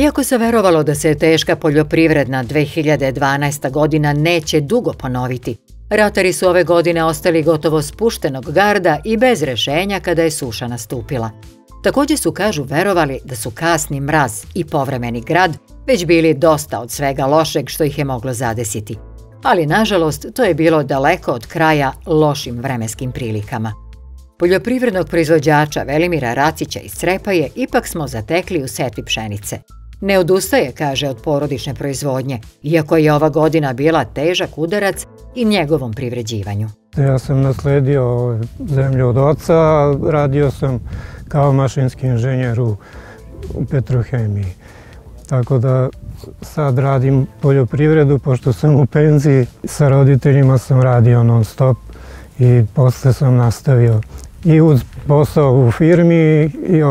Iako se verovalo da se teška poljoprivredna 2012. godina neće dugo ponoviti, ratari su ove godine ostali gotovo spuštenog garda i bez rešenja kada je suša nastupila. Također su, kažu, verovali da su kasni mraz i povremeni grad već bili dosta od svega lošeg što ih je moglo zadesiti. Ali, nažalost, to je bilo daleko od kraja lošim vremenskim prilikama. Poljoprivrednog proizvođača Velimira Racića iz Crepaje ipak smo zatekli u setvi pšenice. Ne odustaje, kaže, od porodične proizvodnje, iako je ova godina bila težak udarac i njegovom privređivanju. Ja sam nasledio zemlju od oca, radio sam kao mašinski inženjer u Petrohemiji. Tako da sad radim poljoprivredu, pošto sam u penziji, sa roditeljima sam radio non stop i posle sam nastavio i uz posao u firmi i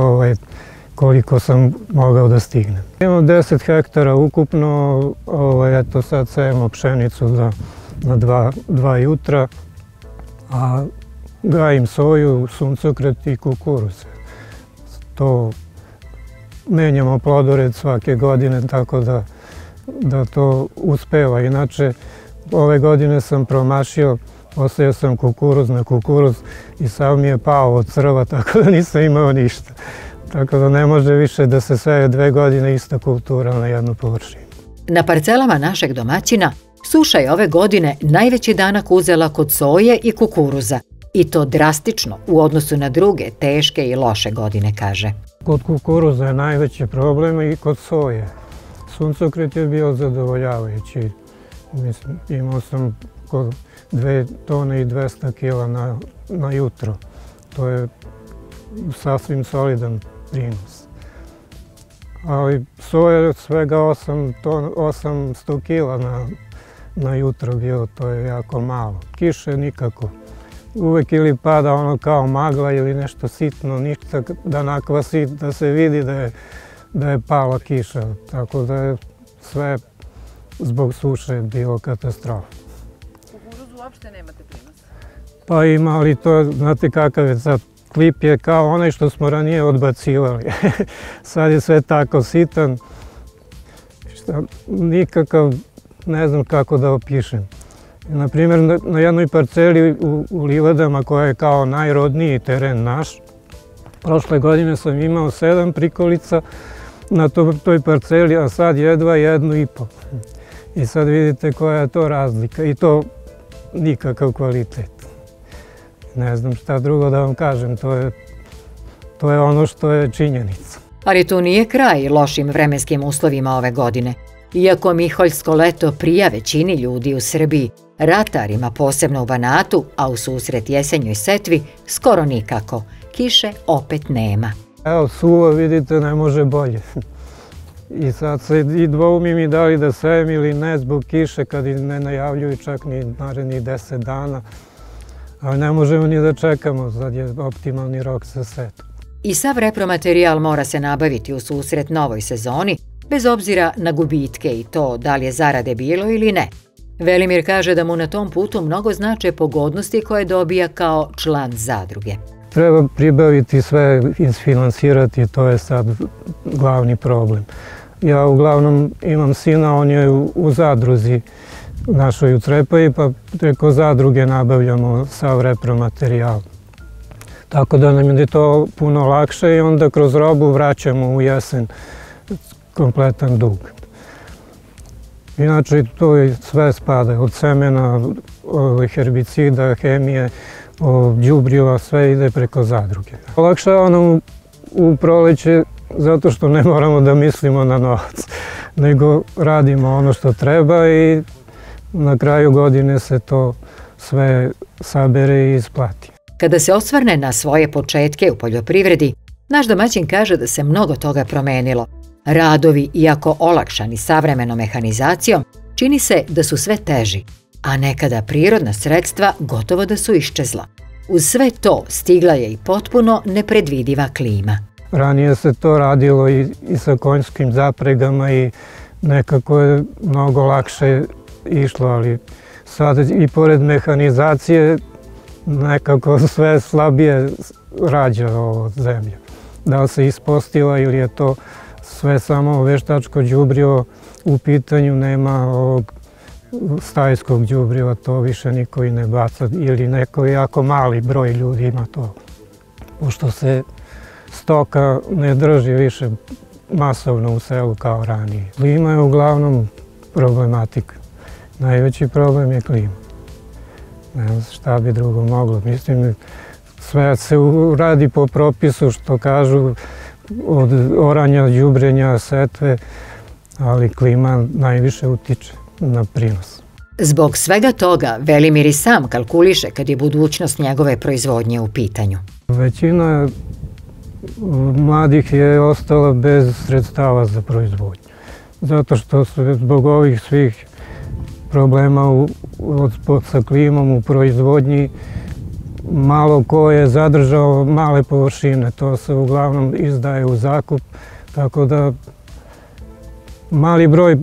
koliko sam mogao da stignem. Imam 10 hektara ukupno, eto sad sejemo pšenicu na dva jutra, a gajim soju, suncokret i kukuruz. To menjamo plodored svake godine, tako da to uspeva. Inače, ove godine sam promašio, posejao sam kukuruz na kukuruz i sav mi je pao od crva, tako da nisam imao ništa. Tako da ne može više da se seje 2 godine ista kultura na jednu površinu. Na parcelama našeg domaćina suša je ove godine najveći danak uzela kod soje i kukuruza, i to drastično u odnosu na druge teške i loše godine, kaže. Kod kukuruza je najveći problem i kod soje. Suncokret je bio zadovoljavajući. Mislim, imao sam oko 2 tone i 200 kila na jutro. To je sasvim solidan prinos. Ali soja je svega 800 kila na jutro bilo, to je jako malo. Kiše nikako. Uvek ili pada ono kao magla ili nešto sitno, ništa da nakvasi, da se vidi da je pala kiša. Tako da je sve zbog suše bilo katastrofa. Kukuruzu uopšte nemate prinos? Pa ima, ali to, znate kakav je sad, klip je kao onaj što smo ranije odbacivali. Sad je sve tako sitan, nikakav, ne znam kako da opišem. Naprimjer, na jednoj parceli u Livadama, koja je kao najrodniji teren naš, prošle godine sam imao 7 prikolica na toj parceli, a sad jedva 1,5. I sad vidite koja je to razlika i to nikakav kvalitet. Ne znam šta drugo da vam kažem, to je ono što je činjenica. Ali tu nije kraj lošim vremenskim uslovima ove godine. Iako miholjsko leto prija većini ljudi u Srbiji, ratarima, posebno u Banatu, a u susret jesenjoj setvi, skoro nikako. Kiše opet nema. Evo, suvo, vidite, ne može bolje. I sad se i dvoumim i da li da sejem ili ne zbog kiše, kad i ne najavljuju čak ni narednih 10 dana. Ali ne možemo ni da čekamo, sad je optimalni rok za setvu. I sav repromaterijal mora se nabaviti u susret novoj sezoni, bez obzira na gubitke i to da li je zarade bilo ili ne. Velimir kaže da mu na tom putu mnogo znače pogodnosti koje dobija kao član zadruge. Treba pribaviti sve, isfinansirati, to je sad glavni problem. Ja uglavnom imam sina, on je u zadruzi našoj u Crepaji, pa preko zadruge nabavljamo sav repromaterijal. Tako da nam je to puno lakše i onda kroz robu vraćamo u jesen kompletan dug. Inače, to sve spada od semena, herbicida, hemije, đubriva, sve ide preko zadruge. Olakšava nam u proleće zato što ne moramo da mislimo na novac, nego radimo ono što treba i na kraju godine se to sve sabere i isplati. Kada se osvrne na svoje početke u poljoprivredi, naš domaćin kaže da se mnogo toga promenilo. Radovi, iako olakšani savremenom mehanizacijom, čini se da su sve teži, a nekada prirodna sredstva gotovo da su iščezla. Uz sve to stigla je i potpuno nepredvidiva klima. Ranije se to radilo i sa konjskim zapregama i nekako je mnogo lakše išlo, ali sad i pored mehanizacije nekako sve slabije rađa ovo zemlja. Da li se ispostila ili je to sve samo veštačko đubrivo u pitanju, nema ovog stajskog đubriva, to više niko i ne baca ili neko jako mali broj ljudi ima to. Pošto se stoka ne drži više masovno u selu kao ranije. Klima je uglavnom problematika. Najveći problem je klima. Ne znam šta bi drugo moglo. Mislim, sve se radi po propisu što kažu od oranja, đubrenja, setve, ali klima najviše utiče na prinos. Zbog svega toga Velimir i sam kalkuliše kad je budućnost njegove proizvodnje u pitanju. Većina mladih je ostala bez sredstava za proizvodnju. Zato što su zbog ovih svih problema sa klimom u proizvodnji malo ko je zadržao male površine. To se uglavnom izdaje u zakup, tako da mali broj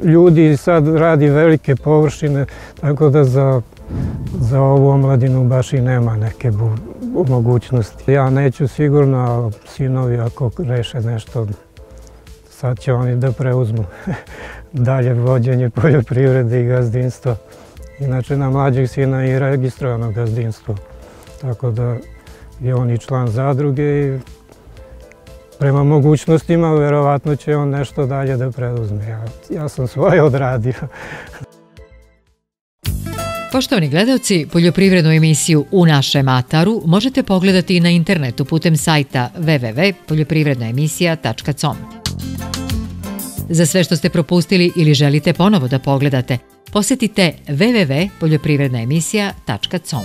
ljudi sad radi velike površine, tako da za ovu omladinu baš i nema neke mogućnosti. Ja neću sigurno, ali sinovi ako reše nešto, sad će oni da preuzmu dalje vođenje poljoprivrede i gazdinstva. Inače, na mlađeg sina je i registrovano gazdinstvo, tako da je on i član zadruge i prema mogućnostima verovatno će on nešto dalje da preuzme. Ja sam svoje odradio. Poštovani gledalci, poljoprivrednu emisiju U našem ataru možete pogledati i na internetu putem sajta www.poljoprivrednaemisija.com. Za sve što ste propustili ili želite ponovo da pogledate, posetite www.poljoprivrednaemisija.com.